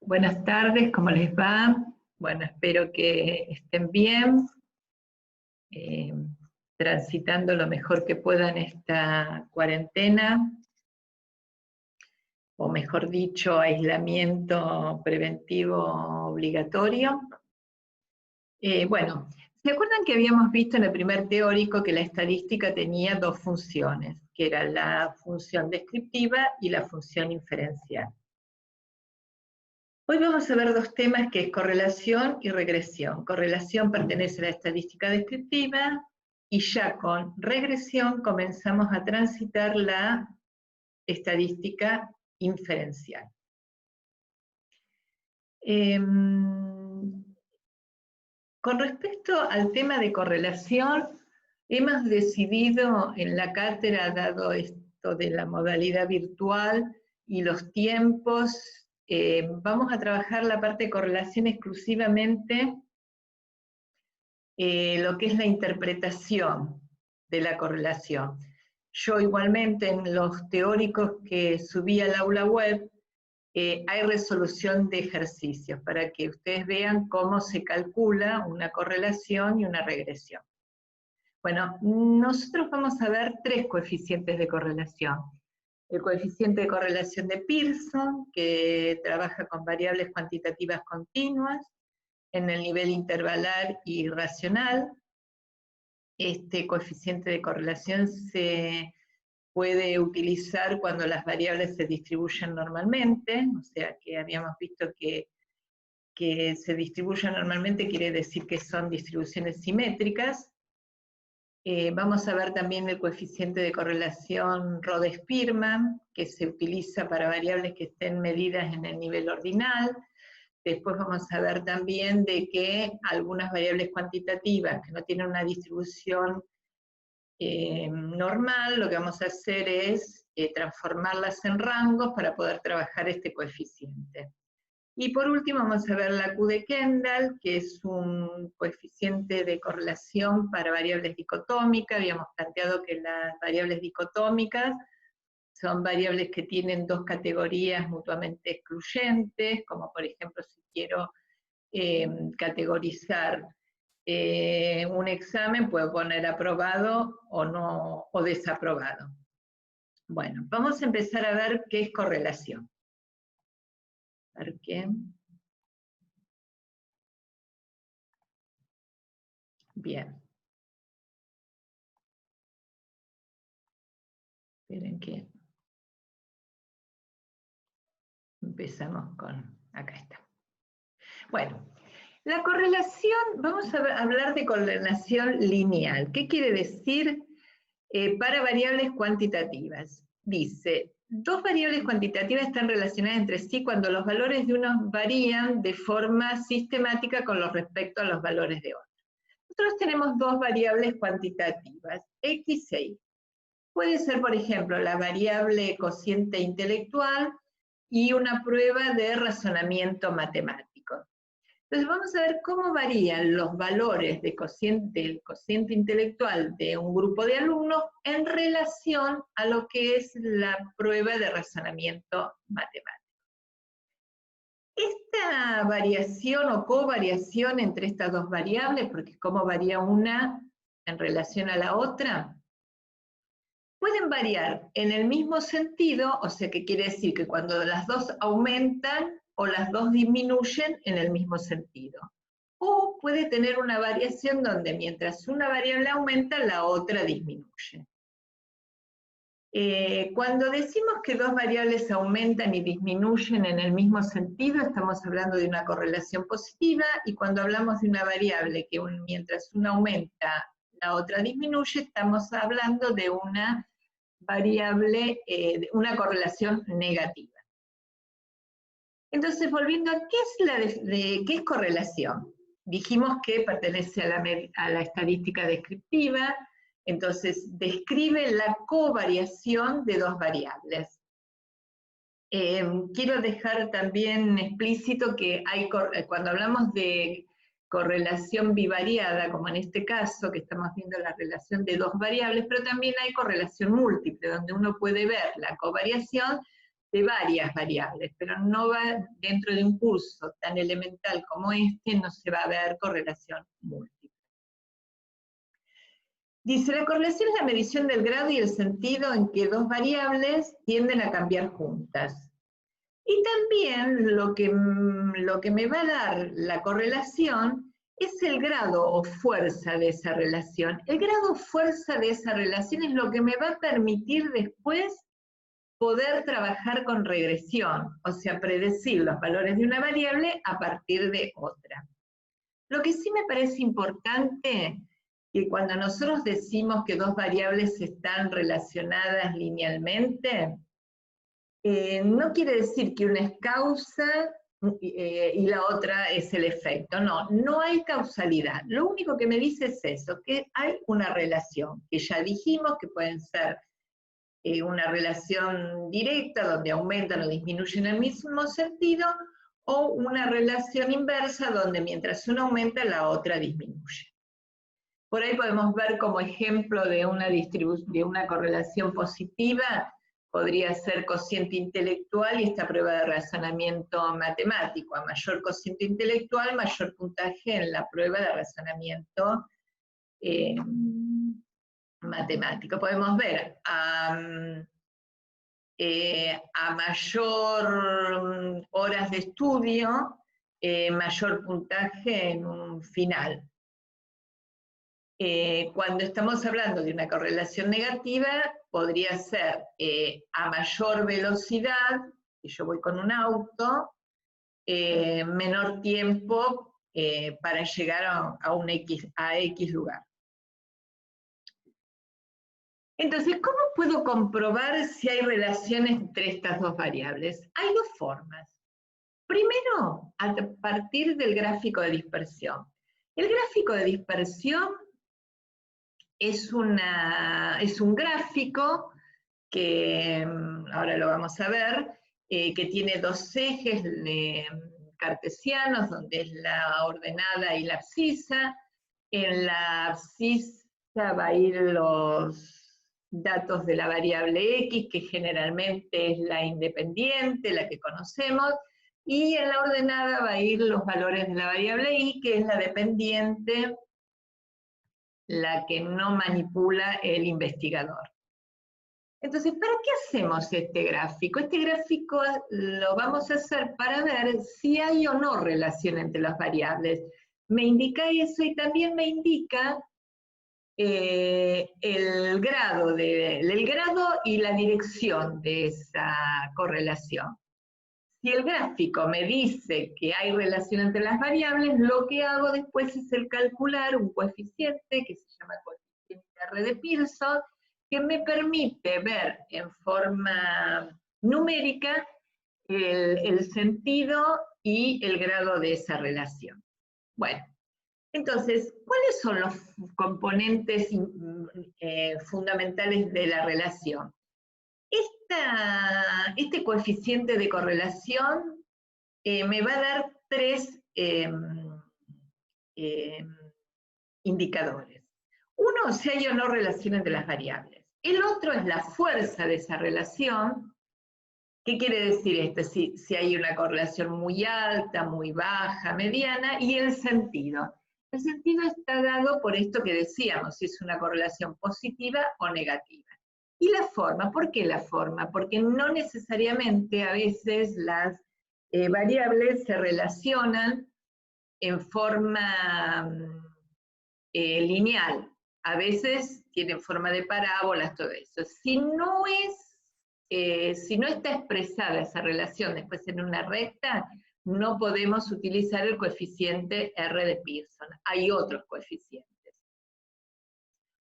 Buenas tardes, ¿cómo les va? Bueno, espero que estén bien, eh, transitando lo mejor que puedan esta cuarentena, o mejor dicho, aislamiento preventivo obligatorio. Bueno, ¿se acuerdan que habíamos visto en el primer teórico que la estadística tenía dos funciones, que era la función descriptiva y la función inferencial? Hoy vamos a ver dos temas que es correlación y regresión. Correlación pertenece a la estadística descriptiva y ya con regresión comenzamos a transitar la estadística inferencial. Con respecto al tema de correlación, hemos decidido en la cátedra, dado esto de la modalidad virtual y los tiempos, vamos a trabajar la parte de correlación exclusivamente lo que es la interpretación de la correlación. Yo igualmente en los teóricos que subí al aula web, hay resolución de ejercicios para que ustedes vean cómo se calcula una correlación y una regresión. Bueno, nosotros vamos a ver tres coeficientes de correlación. El coeficiente de correlación de Pearson, que trabaja con variables cuantitativas continuas, en el nivel intervalar y racional. Este coeficiente de correlación se puede utilizar cuando las variables se distribuyen normalmente, o sea que habíamos visto que se distribuyen normalmente quiere decir que son distribuciones simétricas. Vamos a ver también el coeficiente de correlación Rode-Spearman, que se utiliza para variables que estén medidas en el nivel ordinal. Después vamos a ver también de que algunas variables cuantitativas que no tienen una distribución normal, lo que vamos a hacer es transformarlas en rangos para poder trabajar este coeficiente. Y por último vamos a ver la Q de Kendall, que es un coeficiente de correlación para variables dicotómicas. Habíamos planteado que las variables dicotómicas son variables que tienen dos categorías mutuamente excluyentes, como por ejemplo si quiero categorizar un examen, puedo poner aprobado o no, o desaprobado. Bueno, vamos a empezar a ver qué es correlación. A ver qué. Bien. Esperen que empezamos con, acá está. Bueno, la correlación, vamos a hablar de correlación lineal. ¿Qué quiere decir para variables cuantitativas? Dice, dos variables cuantitativas están relacionadas entre sí cuando los valores de unos varían de forma sistemática con respecto a los valores de otros. Nosotros tenemos dos variables cuantitativas, X e Y. Puede ser, por ejemplo, la variable cociente intelectual y una prueba de razonamiento matemático. Entonces vamos a ver cómo varían los valores del cociente intelectual de un grupo de alumnos en relación a lo que es la prueba de razonamiento matemático. Esta variación o covariación entre estas dos variables, porque cómo varía una en relación a la otra, pueden variar en el mismo sentido, o sea que quiere decir que cuando las dos aumentan o las dos disminuyen en el mismo sentido. O puede tener una variación donde mientras una variable aumenta, la otra disminuye. Cuando decimos que dos variables aumentan y disminuyen en el mismo sentido, estamos hablando de una correlación positiva, y cuando hablamos de una variable que mientras una aumenta, la otra disminuye, estamos hablando de una variable, de una correlación negativa. Entonces, volviendo a qué es correlación. Dijimos que pertenece a la estadística descriptiva, entonces describe la covariación de dos variables. Quiero dejar también explícito que cuando hablamos de correlación bivariada, como en este caso, que estamos viendo la relación de dos variables, pero también hay correlación múltiple, donde uno puede ver la covariación de varias variables, pero no va dentro de un curso tan elemental como este, no se va a ver correlación múltiple. Dice, la correlación es la medición del grado y el sentido en que dos variables tienden a cambiar juntas. Y también lo que me va a dar la correlación es el grado o fuerza de esa relación. El grado o fuerza de esa relación es lo que me va a permitir después poder trabajar con regresión, o sea, predecir los valores de una variable a partir de otra. Lo que sí me parece importante, que cuando nosotros decimos que dos variables están relacionadas linealmente, no quiere decir que una es causa y la otra es el efecto. No, no hay causalidad. Lo único que me dice es eso, que hay una relación, que ya dijimos que pueden ser una relación directa, donde aumentan o disminuyen en el mismo sentido, o una relación inversa, donde mientras una aumenta, la otra disminuye. Por ahí podemos ver como ejemplo de una correlación positiva, podría ser cociente intelectual y esta prueba de razonamiento matemático. A mayor cociente intelectual, mayor puntaje en la prueba de razonamiento matemático. Podemos ver a mayor horas de estudio, mayor puntaje en un final. Cuando estamos hablando de una correlación negativa, podría ser a mayor velocidad, si yo voy con un auto, menor tiempo para llegar a X lugar. Entonces, ¿cómo puedo comprobar si hay relaciones entre estas dos variables? Hay dos formas. Primero, a partir del gráfico de dispersión. El gráfico de dispersión es un gráfico que, ahora lo vamos a ver, que tiene dos ejes cartesianos, donde es la ordenada y la abscisa. En la abscisa va a ir los datos de la variable X, que generalmente es la independiente, la que conocemos, y en la ordenada va a ir los valores de la variable Y, que es la dependiente, la que no manipula el investigador. Entonces, ¿para qué hacemos este gráfico? Este gráfico lo vamos a hacer para ver si hay o no relación entre las variables. Me indica eso y también me indica el grado y la dirección de esa correlación. Si el gráfico me dice que hay relación entre las variables, lo que hago después es calcular un coeficiente que se llama coeficiente R de Pearson, que me permite ver en forma numérica el sentido y el grado de esa relación. Bueno, entonces, ¿cuáles son los componentes fundamentales de la relación? Este coeficiente de correlación me va a dar tres indicadores. Uno, si hay o no relación entre las variables. El otro es la fuerza de esa relación. ¿Qué quiere decir esto? Si hay una correlación muy alta, muy baja, mediana, y el sentido. El sentido está dado por esto que decíamos, si es una correlación positiva o negativa. Y la forma, ¿por qué la forma? Porque no necesariamente a veces las variables se relacionan en forma lineal. A veces tienen forma de parábolas, todo eso. Si no está expresada esa relación después en una recta, no podemos utilizar el coeficiente R de Pearson. Hay otros coeficientes.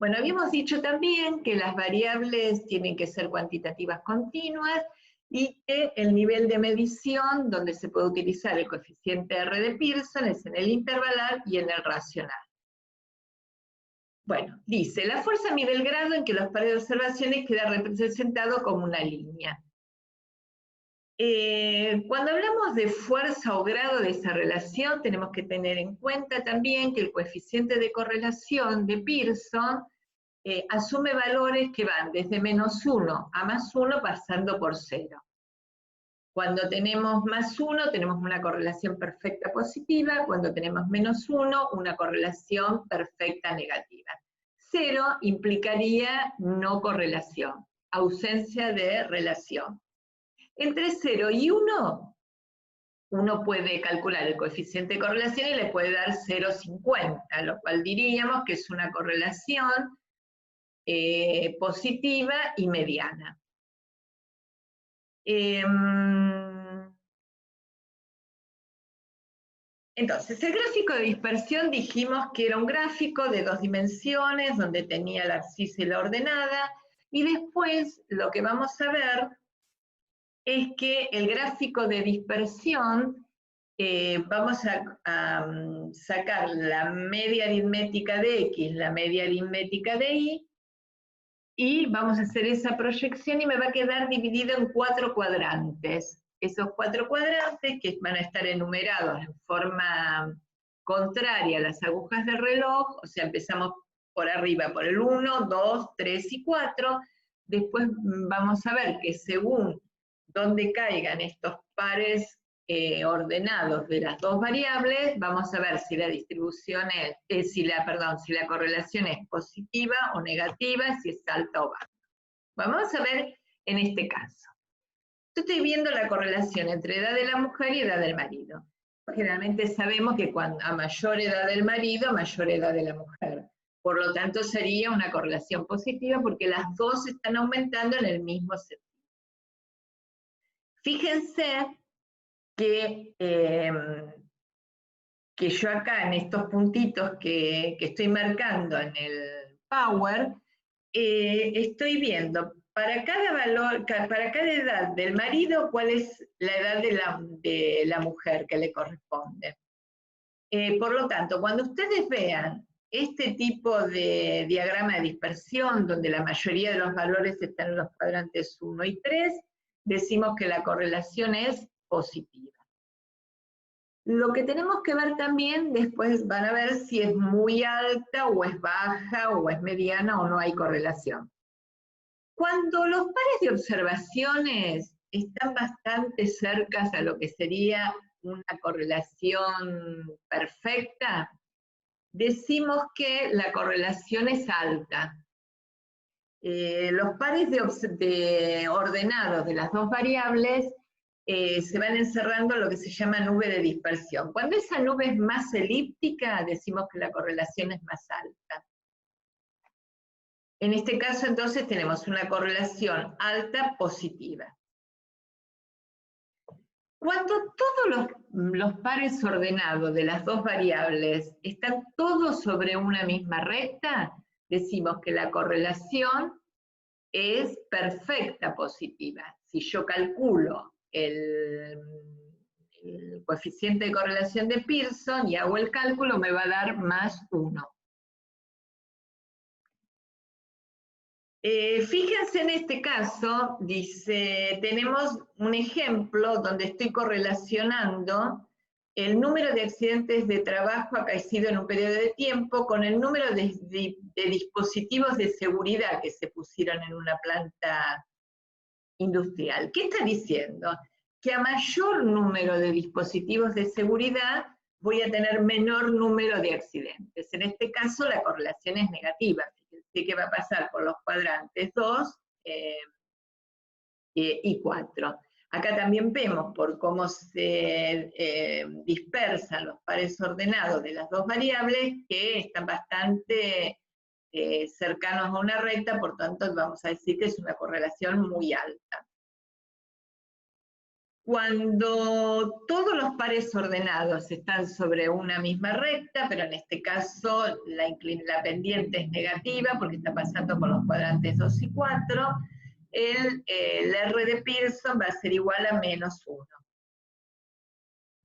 Bueno, habíamos dicho también que las variables tienen que ser cuantitativas continuas y que el nivel de medición donde se puede utilizar el coeficiente R de Pearson es en el intervalar y en el racional. Bueno, dice, la fuerza mide el grado en que los pares de observaciones queda representado como una línea. Cuando hablamos de fuerza o grado de esa relación, tenemos que tener en cuenta también que el coeficiente de correlación de Pearson asume valores que van desde -1 a +1 pasando por 0. Cuando tenemos más 1, tenemos una correlación perfecta positiva, cuando tenemos menos 1, una correlación perfecta negativa. 0 implicaría no correlación, ausencia de relación. Entre 0 y 1, uno puede calcular el coeficiente de correlación y le puede dar 0,50, lo cual diríamos que es una correlación positiva y mediana. Entonces, el gráfico de dispersión dijimos que era un gráfico de 2 dimensiones, donde tenía la abscisa y la ordenada, y después lo que vamos a ver es que el gráfico de dispersión, vamos a sacar la media aritmética de X, la media aritmética de Y, y vamos a hacer esa proyección y me va a quedar dividido en 4 cuadrantes. Esos 4 cuadrantes que van a estar enumerados en forma contraria a las agujas del reloj, o sea, empezamos por arriba, por el 1, 2, 3 y 4, después vamos a ver que según donde caigan estos pares ordenados de las dos variables, vamos a ver si la distribución es, si la correlación es positiva o negativa, si es alta o baja. Vamos a ver en este caso. Yo estoy viendo la correlación entre edad de la mujer y edad del marido. Generalmente sabemos que a mayor edad del marido, mayor edad de la mujer. Por lo tanto, sería una correlación positiva porque las dos están aumentando en el mismo sentido. Fíjense que yo acá en estos puntitos que estoy marcando en el Power, estoy viendo para cada valor, para cada edad del marido, cuál es la edad de la mujer que le corresponde. Por lo tanto, cuando ustedes vean este tipo de diagrama de dispersión, donde la mayoría de los valores están en los cuadrantes 1 y 3, decimos que la correlación es positiva. Lo que tenemos que ver también, después van a ver si es muy alta o es baja o es mediana o no hay correlación. Cuando los pares de observaciones están bastante cerca a lo que sería una correlación perfecta, decimos que la correlación es alta. Los pares de ordenados de las dos variables se van encerrando en lo que se llama nube de dispersión. Cuando esa nube es más elíptica, decimos que la correlación es más alta. En este caso, entonces, tenemos una correlación alta positiva. Cuando todos los pares ordenados de las dos variables están todos sobre una misma recta, decimos que la correlación es perfecta positiva. Si yo calculo el coeficiente de correlación de Pearson y hago el cálculo, me va a dar más 1. Fíjense en este caso, dice, tenemos un ejemplo donde estoy correlacionando el número de accidentes de trabajo acaecido en un periodo de tiempo con el número de dispositivos de seguridad que se pusieron en una planta industrial. ¿Qué está diciendo? Que a mayor número de dispositivos de seguridad voy a tener menor número de accidentes. En este caso la correlación es negativa. Fíjense que va a pasar por los cuadrantes 2 y 4. Acá también vemos por cómo se dispersan los pares ordenados de las dos variables que están bastante cercanos a una recta, por tanto vamos a decir que es una correlación muy alta. Cuando todos los pares ordenados están sobre una misma recta, pero en este caso la pendiente es negativa porque está pasando por los cuadrantes 2 y 4, el R de Pearson va a ser igual a menos 1.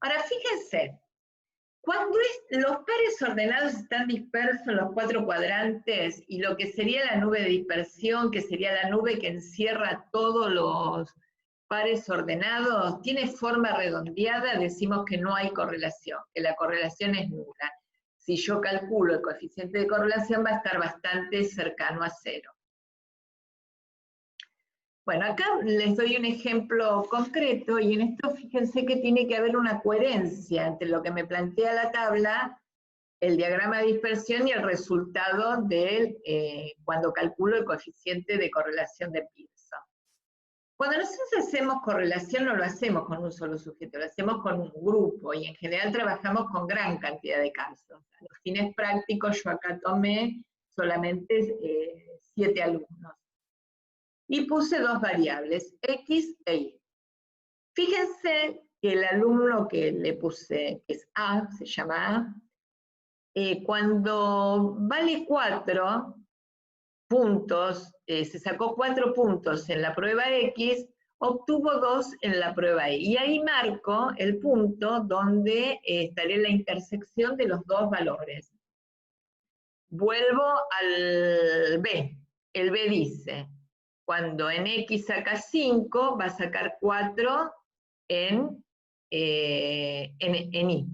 Ahora fíjense, cuando los pares ordenados están dispersos en los 4 cuadrantes y lo que sería la nube de dispersión, que sería la nube que encierra todos los pares ordenados, tiene forma redondeada, decimos que no hay correlación, que la correlación es nula. Si yo calculo el coeficiente de correlación va a estar bastante cercano a 0. Bueno, acá les doy un ejemplo concreto y en esto fíjense que tiene que haber una coherencia entre lo que me plantea la tabla, el diagrama de dispersión y el resultado de cuando calculo el coeficiente de correlación de Pearson. Cuando nosotros hacemos correlación no lo hacemos con un solo sujeto, lo hacemos con un grupo y en general trabajamos con gran cantidad de casos. A los fines prácticos yo acá tomé solamente 7 alumnos. Y puse 2 variables, X e Y. Fíjense que el alumno que le puse, que es A, se llama A, cuando vale 4 puntos, se sacó 4 puntos en la prueba X, obtuvo 2 en la prueba Y. Y ahí marco el punto donde estaría la intersección de los 2 valores. Vuelvo al B. El B dice, cuando en X saca 5, va a sacar 4 en Y.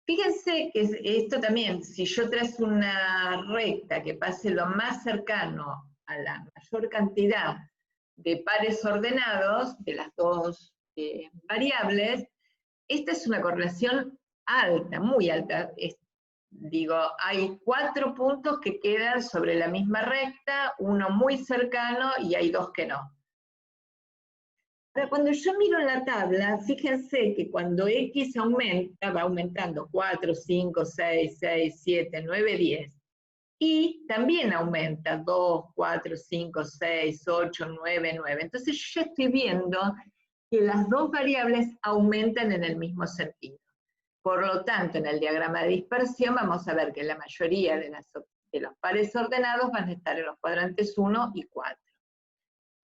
Fíjense que esto también, si yo trazo una recta que pase lo más cercano a la mayor cantidad de pares ordenados de las 2 variables, esta es una correlación alta, muy alta. Digo, hay 4 puntos que quedan sobre la misma recta, uno muy cercano y hay 2 que no. Ahora, cuando yo miro la tabla, fíjense que cuando X aumenta, va aumentando 4, 5, 6, 6, 7, 9, 10. Y también aumenta 2, 4, 5, 6, 8, 9, 9. Entonces yo ya estoy viendo que las 2 variables aumentan en el mismo sentido. Por lo tanto, en el diagrama de dispersión vamos a ver que la mayoría de los pares ordenados van a estar en los cuadrantes 1 y 4.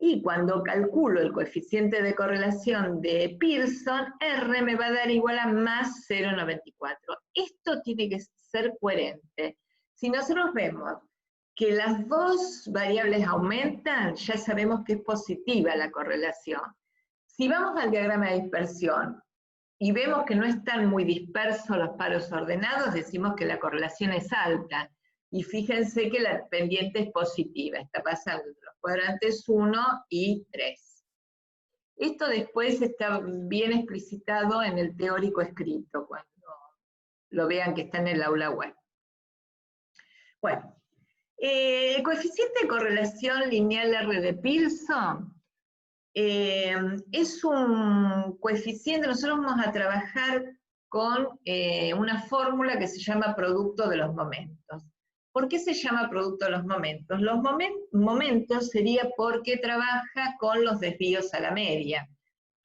Y cuando calculo el coeficiente de correlación de Pearson, R me va a dar igual a más 0,94. Esto tiene que ser coherente. Si nosotros vemos que las 2 variables aumentan, ya sabemos que es positiva la correlación. Si vamos al diagrama de dispersión y vemos que no están muy dispersos los paros ordenados, decimos que la correlación es alta. Y fíjense que la pendiente es positiva, está pasando entre los cuadrantes 1 y 3. Esto después está bien explicitado en el teórico escrito, cuando lo vean que está en el aula web. Bueno, el coeficiente de correlación lineal R de Pearson es un coeficiente, nosotros vamos a trabajar con una fórmula que se llama producto de los momentos. ¿Por qué se llama producto de los momentos? Los momentos sería porque trabaja con los desvíos a la media.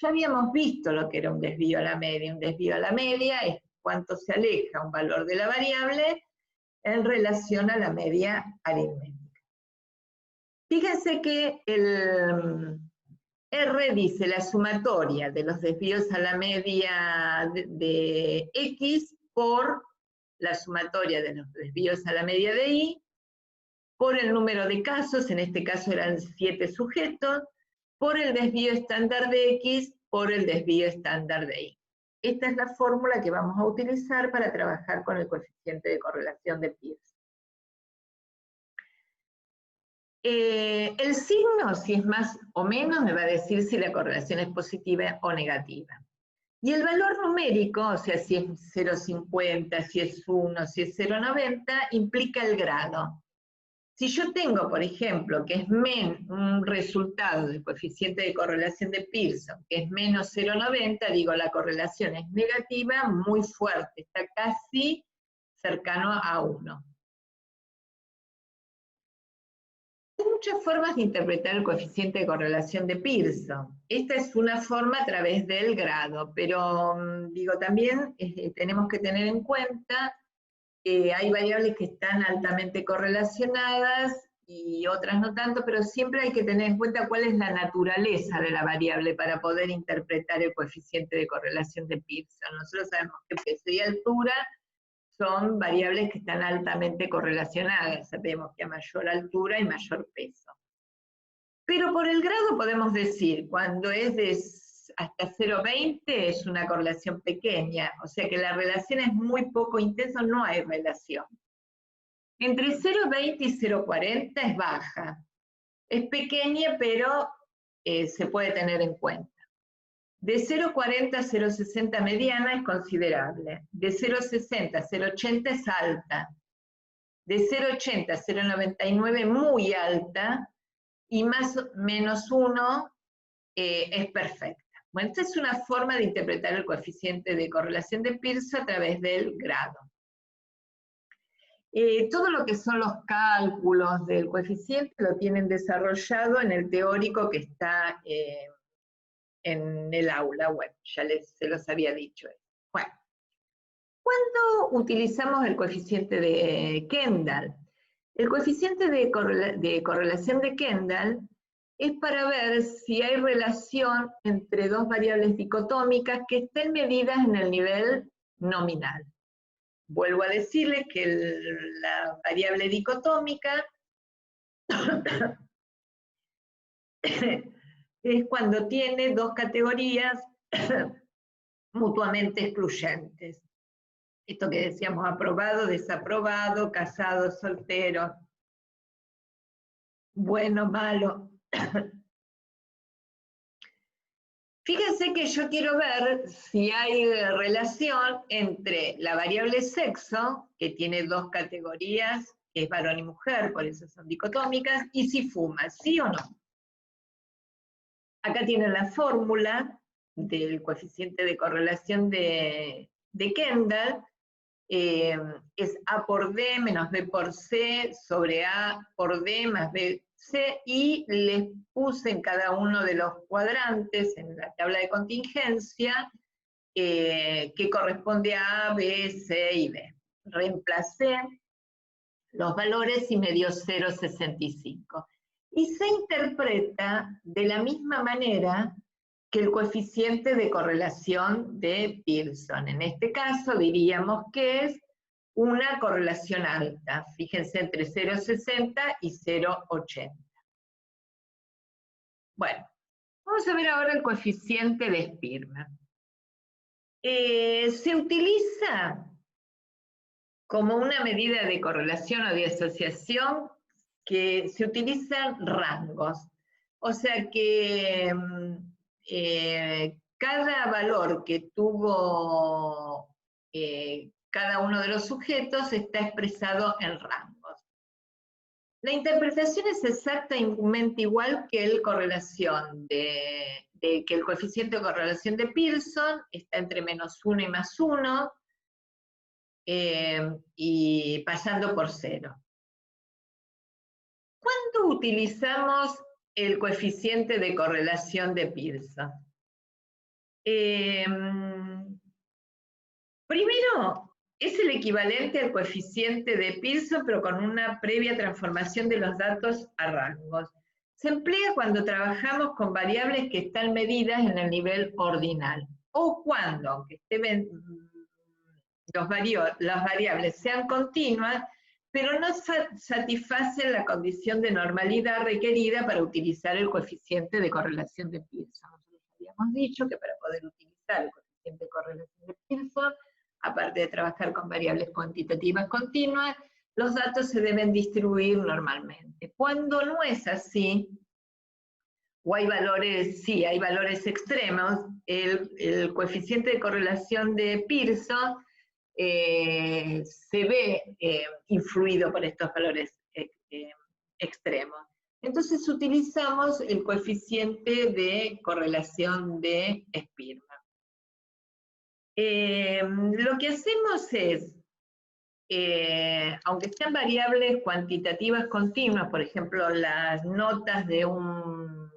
Ya habíamos visto lo que era un desvío a la media. Un desvío a la media es cuánto se aleja un valor de la variable en relación a la media aritmética. Fíjense que el R dice la sumatoria de los desvíos a la media de X por la sumatoria de los desvíos a la media de Y, por el número de casos, en este caso eran 7 sujetos, por el desvío estándar de X, por el desvío estándar de Y. Esta es la fórmula que vamos a utilizar para trabajar con el coeficiente de correlación de Pearson. El signo, si es más o menos, me va a decir si la correlación es positiva o negativa. Y el valor numérico, o sea, si es 0,50, si es 1, si es 0,90, implica el grado. Si yo tengo, por ejemplo, que es un resultado del coeficiente de correlación de Pearson, que es menos 0,90, digo, la correlación es negativa, muy fuerte, está casi cercano a 1. Hay muchas formas de interpretar el coeficiente de correlación de Pearson. Esta es una forma a través del grado, pero digo, también tenemos que tener en cuenta que hay variables que están altamente correlacionadas y otras no tanto, pero siempre hay que tener en cuenta cuál es la naturaleza de la variable para poder interpretar el coeficiente de correlación de Pearson. Nosotros sabemos que peso y altura son variables que están altamente correlacionadas. Sabemos que a mayor altura hay mayor peso. Pero por el grado podemos decir, cuando es de hasta 0,20 es una correlación pequeña, o sea que la relación es muy poco intensa, no hay relación. Entre 0,20 y 0,40 es baja. Es pequeña, pero se puede tener en cuenta. De 0,40 a 0,60 mediana es considerable. De 0,60 a 0,80 es alta. De 0,80 a 0,99 muy alta. Y más o menos 1 es perfecta. Bueno, esta es una forma de interpretar el coeficiente de correlación de Pearson a través del grado. Todo lo que son los cálculos del coeficiente lo tienen desarrollado en el teórico que está en el aula web, ya se los había dicho. Bueno, ¿cuándo utilizamos el coeficiente de Kendall? El coeficiente de correlación de Kendall es para ver si hay relación entre dos variables dicotómicas que estén medidas en el nivel nominal. Vuelvo a decirles que la variable dicotómica es cuando tiene dos categorías mutuamente excluyentes. Esto que decíamos, aprobado, desaprobado, casado, soltero, bueno, malo. Fíjense que yo quiero ver si hay relación entre la variable sexo, que tiene dos categorías, que es varón y mujer, por eso son dicotómicas, y si fuma, ¿sí o no? Acá tienen la fórmula del coeficiente de correlación de Kendall, es A por D menos B por C sobre A por D más B C, y les puse en cada uno de los cuadrantes, en la tabla de contingencia, que corresponde a A, B, C y D. Reemplacé los valores y me dio 0,65. Y se interpreta de la misma manera que el coeficiente de correlación de Pearson. En este caso diríamos que es una correlación alta, fíjense, entre 0,60 y 0,80. Bueno, vamos a ver ahora el coeficiente de Spearman. Se utiliza como una medida de correlación o de asociación que se utilizan rangos. O sea que cada valor que tuvo cada uno de los sujetos está expresado en rangos. La interpretación es exactamente igual que el coeficiente de correlación de Pearson, está entre -1 y +1, y pasando por 0. ¿Cuándo utilizamos el coeficiente de correlación de Pearson? Primero, es el equivalente al coeficiente de Pearson, pero con una previa transformación de los datos a rangos. Se emplea cuando trabajamos con variables que están medidas en el nivel ordinal, o cuando, aunque las variables sean continuas, pero no satisfacen la condición de normalidad requerida para utilizar el coeficiente de correlación de Pearson. Nosotros habíamos dicho que para poder utilizar el coeficiente de correlación de Pearson, aparte de trabajar con variables cuantitativas continuas, los datos se deben distribuir normalmente. Cuando no es así, o hay valores, sí, hay valores extremos, el coeficiente de correlación de Pearson se ve influido por estos valores extremos. Entonces utilizamos el coeficiente de correlación de Spearman. Lo que hacemos es, aunque sean variables cuantitativas continuas, por ejemplo, las notas de un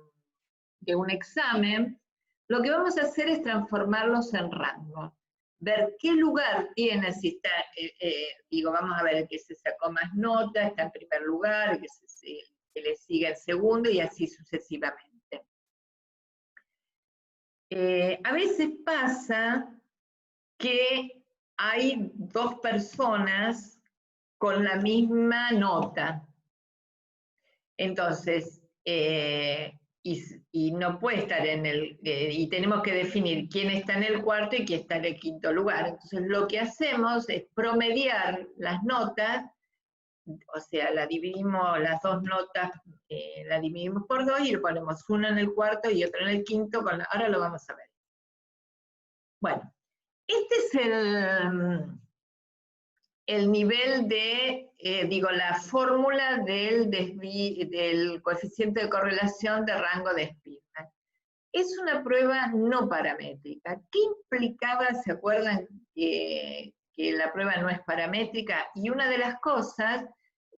examen, lo que vamos a hacer es transformarlos en rango. Ver qué lugar tiene, si está, vamos a ver el que se sacó más nota, está en primer lugar, el que le sigue en segundo, y así sucesivamente. A veces pasa que hay dos personas con la misma nota. Entonces, y no puede estar y tenemos que definir quién está en el cuarto y quién está en el quinto lugar. Entonces lo que hacemos es promediar las notas o sea, la dividimos, las dos notas, la dividimos por 2 y le ponemos uno en el cuarto y otro en el quinto, ahora lo vamos a ver. Bueno, este es el nivel de, la fórmula del coeficiente de correlación de rango de Spearman. Es una prueba no paramétrica. ¿Qué implicaba? ¿Se acuerdan que la prueba no es paramétrica? Y una de las cosas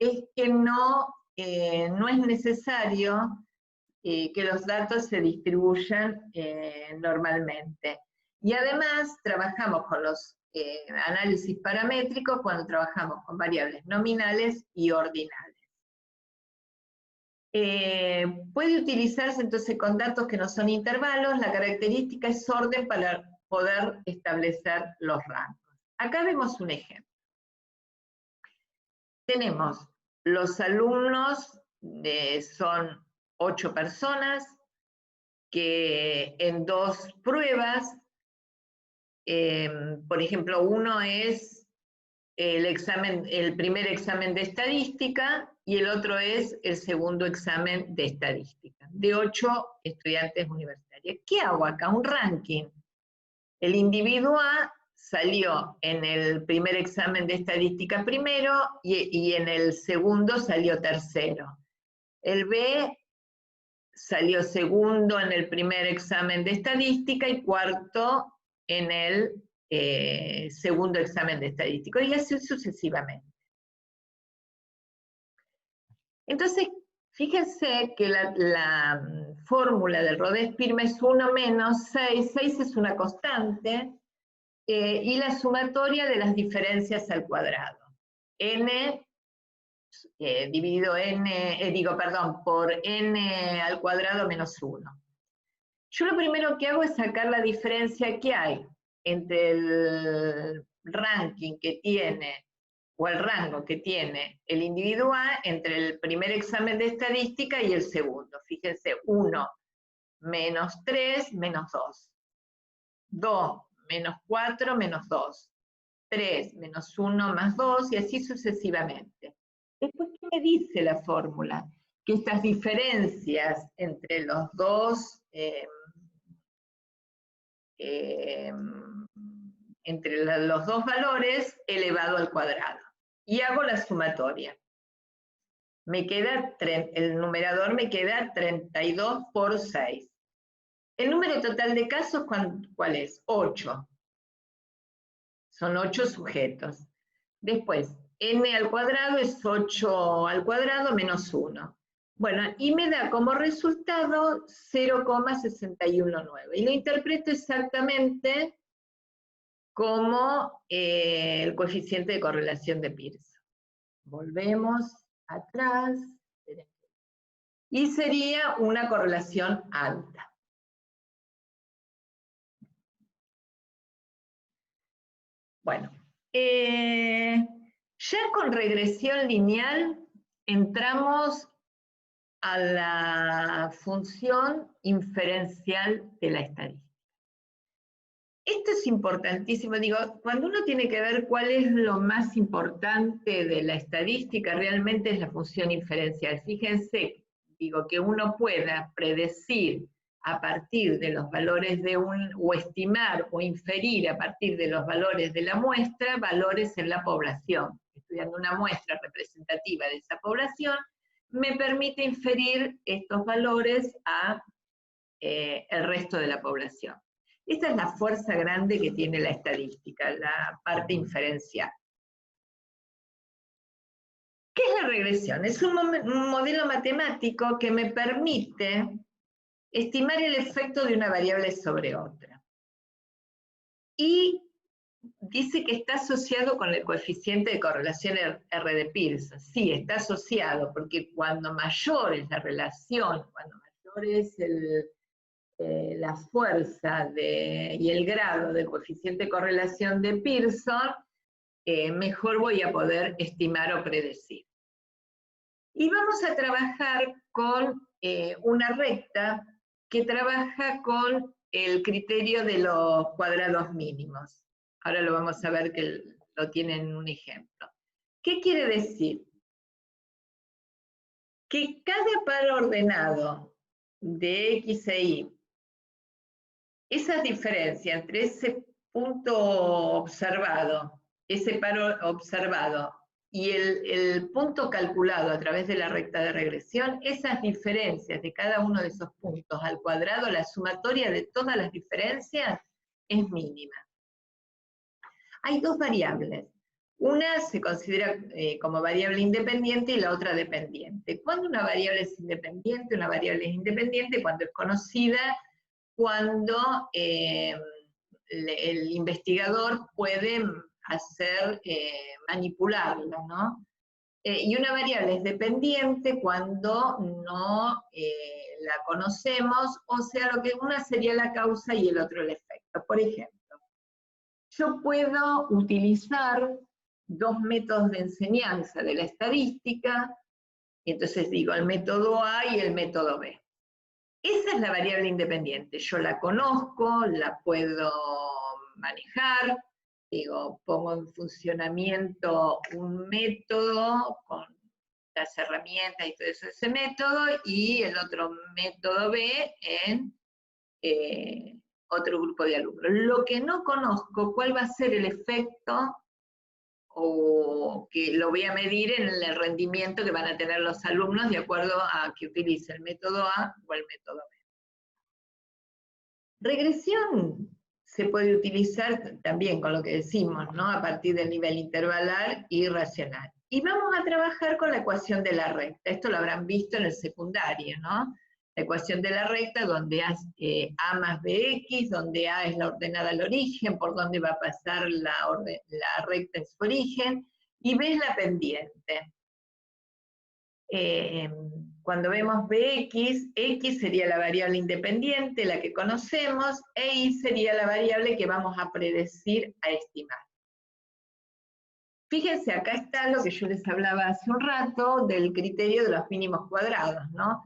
es que no es necesario que los datos se distribuyan normalmente. Y además trabajamos con los análisis paramétricos cuando trabajamos con variables nominales y ordinales. Puede utilizarse entonces con datos que no son intervalos, la característica es orden para poder establecer los rangos. Acá vemos un ejemplo. Tenemos los alumnos, son 8 personas, que en 2 pruebas, por ejemplo, uno es el primer examen de estadística y el otro es el segundo examen de estadística, de 8 estudiantes universitarios. ¿Qué hago acá? Un ranking. El individuo A salió en el primer examen de estadística primero y en el segundo salió tercero. El B salió segundo en el primer examen de estadística y cuarto en el segundo examen de estadística, y así sucesivamente. Entonces, fíjense que la fórmula del Rode-Spearman es 1 menos 6, 6 es una constante, y la sumatoria de las diferencias al cuadrado. N dividido por n al cuadrado menos 1. Yo lo primero que hago es sacar la diferencia que hay entre el ranking que tiene, o el rango que tiene el individuo A entre el primer examen de estadística y el segundo. Fíjense, 1 menos 3 menos 2. 2 menos 4 menos 2. 3 menos 1 más 2 y así sucesivamente. Después, ¿qué me dice la fórmula? Que estas diferencias entre los dos valores elevado al cuadrado. Y hago la sumatoria. El numerador me queda 32 por 6. El número total de casos, ¿cuál es? 8. Son 8 sujetos. Después, n al cuadrado es 8 al cuadrado menos 1. Bueno, y me da como resultado 0,619. Y lo interpreto exactamente como el coeficiente de correlación de Pearson. Volvemos atrás. Y sería una correlación alta. Bueno, ya con regresión lineal entramos a la función inferencial de la estadística. Esto es importantísimo, cuando uno tiene que ver cuál es lo más importante de la estadística, realmente es la función inferencial. Fíjense, que uno pueda predecir a partir de los valores o estimar o inferir a partir de los valores de la muestra, valores en la población. Estudiando una muestra representativa de esa población, me permite inferir estos valores a el resto de la población. Esta es la fuerza grande que tiene la estadística, la parte inferencial. ¿Qué es la regresión? Es un modelo matemático que me permite estimar el efecto de una variable sobre otra. Y dice que está asociado con el coeficiente de correlación R de Pearson. Sí, está asociado, porque cuando mayor es la relación, cuando mayor es la fuerza y el grado del coeficiente de correlación de Pearson, mejor voy a poder estimar o predecir. Y vamos a trabajar con una recta que trabaja con el criterio de los cuadrados mínimos. Ahora lo vamos a ver que lo tienen en un ejemplo. ¿Qué quiere decir? que cada par ordenado de X e Y, esa diferencia entre ese punto observado, ese par observado, y el punto calculado a través de la recta de regresión, esas diferencias de cada uno de esos puntos al cuadrado, la sumatoria de todas las diferencias es mínima. Hay dos variables. Una se considera como variable independiente y la otra dependiente. ¿Cuándo una variable es independiente? Una variable es independiente cuando es conocida, cuando el investigador puede manipularla, ¿no? Y una variable es dependiente cuando no la conocemos, o sea, lo que una sería la causa y el otro el efecto. Por ejemplo, yo puedo utilizar dos métodos de enseñanza de la estadística, y entonces digo el método A y el método B. Esa es la variable independiente, yo la conozco, la puedo manejar, digo, pongo en funcionamiento un método con las herramientas y todo eso, ese método, y el otro método B en otro grupo de alumnos. Lo que no conozco, ¿cuál va a ser el efecto o que lo voy a medir en el rendimiento que van a tener los alumnos de acuerdo a que utilice el método A o el método B? Regresión se puede utilizar también con lo que decimos, ¿no? A partir del nivel intervalar y racional. Y vamos a trabajar con la ecuación de la recta. Esto lo habrán visto en el secundario, ¿no? La ecuación de la recta, donde A más BX, donde A es la ordenada al origen, por donde va a pasar la recta en su origen, y B es la pendiente. Cuando vemos Bx, X sería la variable independiente, la que conocemos, e Y sería la variable que vamos a predecir, a estimar. Fíjense, acá está lo que yo les hablaba hace un rato del criterio de los mínimos cuadrados, ¿no?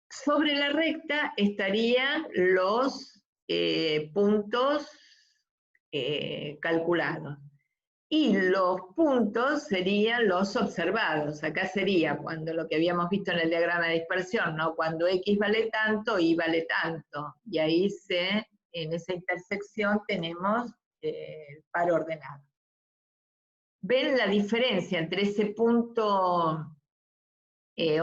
Sobre la recta estarían los puntos calculados. Y los puntos serían los observados. Acá sería cuando lo que habíamos visto en el diagrama de dispersión, ¿no? Cuando X vale tanto, Y vale tanto. Y ahí en esa intersección tenemos el par ordenado. ¿Ven la diferencia entre ese punto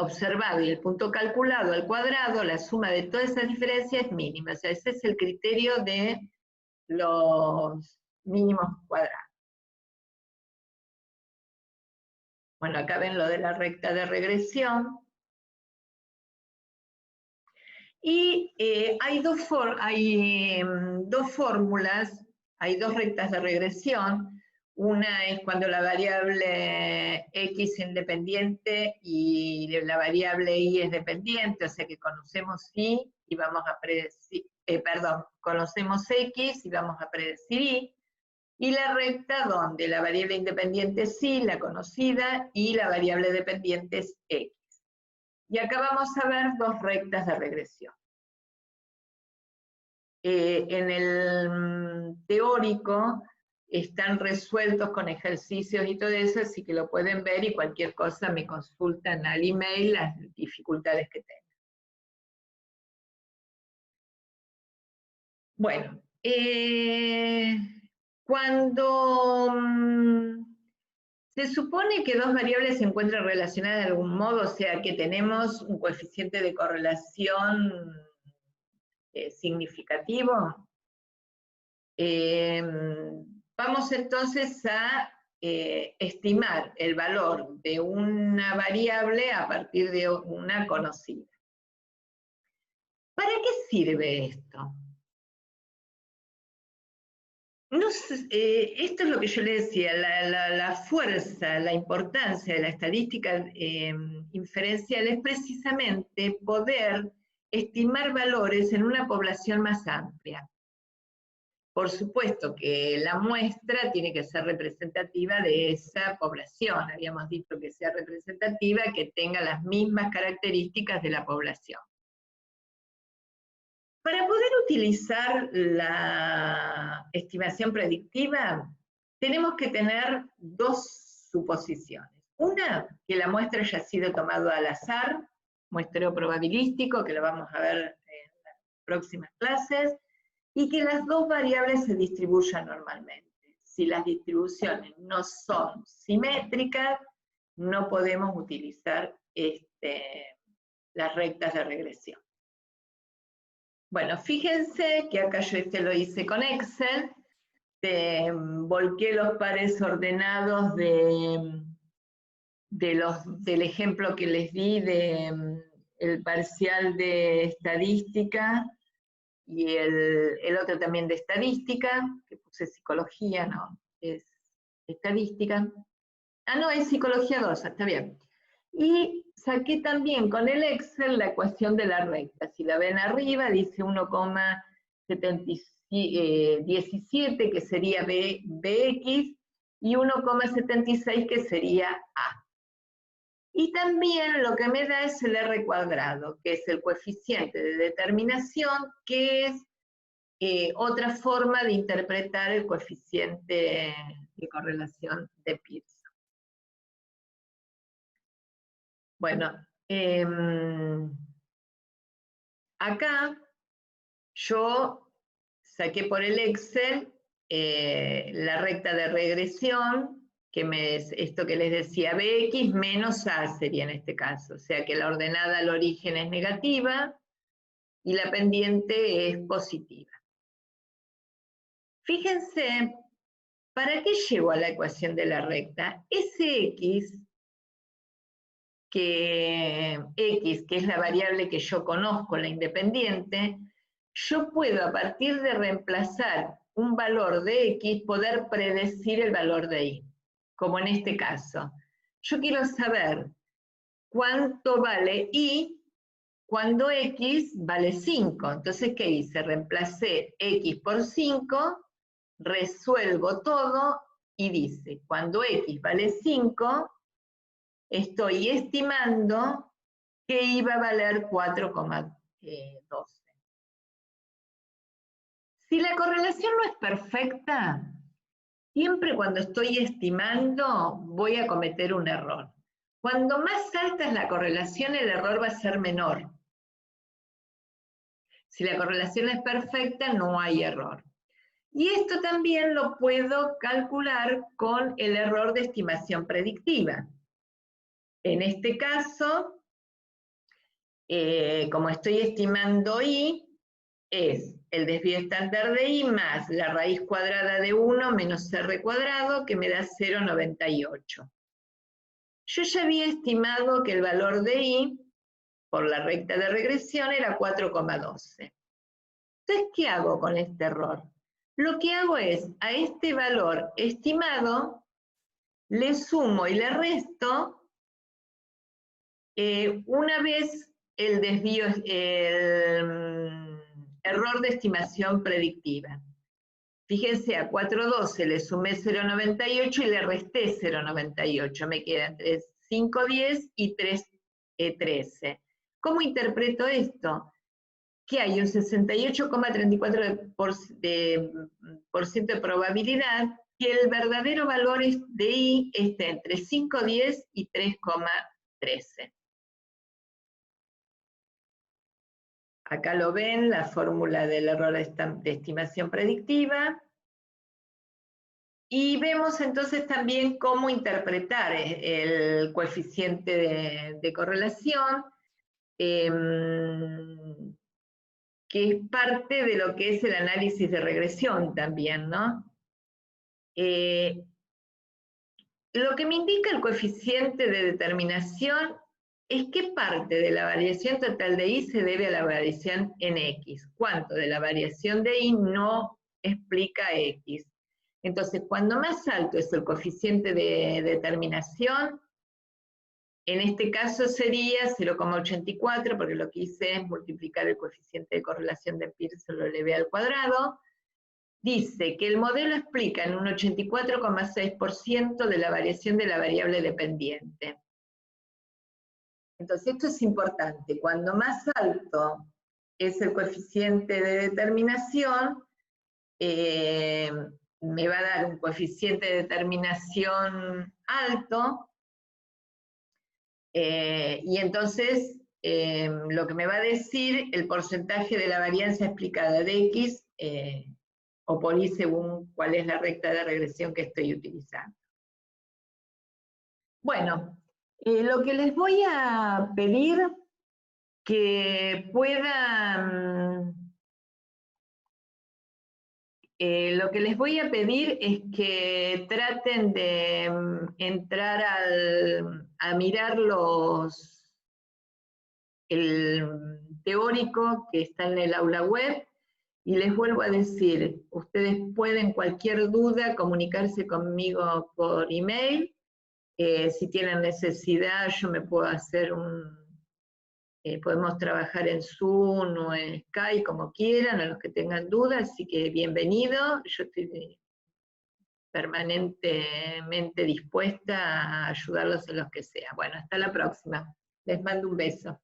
observado y el punto calculado al cuadrado? La suma de todas esas diferencias es mínima. O sea, ese es el criterio de los mínimos cuadrados. Bueno, acá ven lo de la recta de regresión. Y hay dos fórmulas, hay dos rectas de regresión. Una es cuando la variable X es independiente y la variable Y es dependiente, o sea que conocemos Y y vamos a predecir, conocemos X y vamos a predecir Y. Y la recta donde la variable independiente es Y, la conocida, y la variable dependiente es X. Y acá vamos a ver dos rectas de regresión. En el teórico están resueltos con ejercicios y todo eso, así que lo pueden ver y cualquier cosa me consultan al email las dificultades que tengan. Bueno, cuando se supone que dos variables se encuentran relacionadas de algún modo, o sea que tenemos un coeficiente de correlación significativo, vamos entonces a estimar el valor de una variable a partir de una conocida. ¿Para qué sirve esto? No sé, esto es lo que yo le decía, la fuerza, la importancia de la estadística inferencial es precisamente poder estimar valores en una población más amplia. Por supuesto que la muestra tiene que ser representativa de esa población, habíamos dicho que sea representativa, que tenga las mismas características de la población. Para poder utilizar la estimación predictiva, tenemos que tener dos suposiciones. Una, que la muestra haya sido tomada al azar, muestreo probabilístico, que lo vamos a ver en las próximas clases, y que las dos variables se distribuyan normalmente. Si las distribuciones no son simétricas, no podemos utilizar las rectas de regresión. Bueno, fíjense que acá yo lo hice con Excel, volqué los pares ordenados del ejemplo que les di el parcial de estadística y el otro también de estadística, que puse psicología, no, es estadística. Ah, no, es psicología 2, está bien. Y saqué también con el Excel la ecuación de la recta. Si la ven arriba, dice 1,17, que sería BX, y 1,76, que sería A. Y también lo que me da es el R cuadrado, que es el coeficiente de determinación, que es otra forma de interpretar el coeficiente de correlación de Pearson. Bueno, acá yo saqué por el Excel la recta de regresión, que es esto que les decía, BX menos A sería en este caso, o sea que la ordenada al origen es negativa y la pendiente es positiva. Fíjense, ¿para qué llego a la ecuación de la recta? Ese X, que es la variable que yo conozco, la independiente, yo puedo a partir de reemplazar un valor de X poder predecir el valor de Y, como en este caso. Yo quiero saber cuánto vale Y cuando X vale 5. Entonces, ¿qué hice? Reemplacé X por 5, resuelvo todo y dice, cuando X vale 5, estoy estimando que iba a valer 4,12. Si la correlación no es perfecta, siempre cuando estoy estimando voy a cometer un error. Cuando más alta es la correlación, el error va a ser menor. Si la correlación es perfecta, no hay error. Y esto también lo puedo calcular con el error de estimación predictiva. En este caso, como estoy estimando Y, es el desvío estándar de Y más la raíz cuadrada de 1 menos R cuadrado, que me da 0,98. Yo ya había estimado que el valor de Y, por la recta de regresión, era 4,12. Entonces, ¿qué hago con este error? Lo que hago es, a este valor estimado, le sumo y le resto una vez el desvío, el error de estimación predictiva. Fíjense, a 4,12 le sumé 0,98 y le resté 0,98. Me queda entre 5,10 y 3,13. ¿Cómo interpreto esto? Que hay un 68,34% de probabilidad que el verdadero valor de Y esté entre 5,10 y 3,13. Acá lo ven, la fórmula del error de estimación predictiva. Y vemos entonces también cómo interpretar el coeficiente de correlación, que es parte de lo que es el análisis de regresión también, ¿no? Lo que me indica el coeficiente de determinación es qué parte de la variación total de Y se debe a la variación en X, cuánto de la variación de Y no explica X. Entonces, cuando más alto es el coeficiente de determinación, en este caso sería 0,84, porque lo que hice es multiplicar el coeficiente de correlación de Pearson, lo elevé al cuadrado. Dice que el modelo explica en un 84,6% de la variación de la variable dependiente. Entonces, esto es importante. Cuando más alto es el coeficiente de determinación, me va a dar un coeficiente de determinación alto, Y entonces, lo que me va a decir el porcentaje de la varianza explicada de X, o por Y según cuál es la recta de regresión que estoy utilizando. Bueno, lo que les voy a pedir que puedan, lo que les voy a pedir es que traten de entrar a mirar el teórico que está en el aula web, y les vuelvo a decir, ustedes pueden cualquier duda comunicarse conmigo por email. Si tienen necesidad, yo me puedo hacer podemos trabajar en Zoom o en Skype, como quieran, a los que tengan dudas, así que bienvenido. Yo estoy permanentemente dispuesta a ayudarlos en los que sea. Bueno, hasta la próxima. Les mando un beso.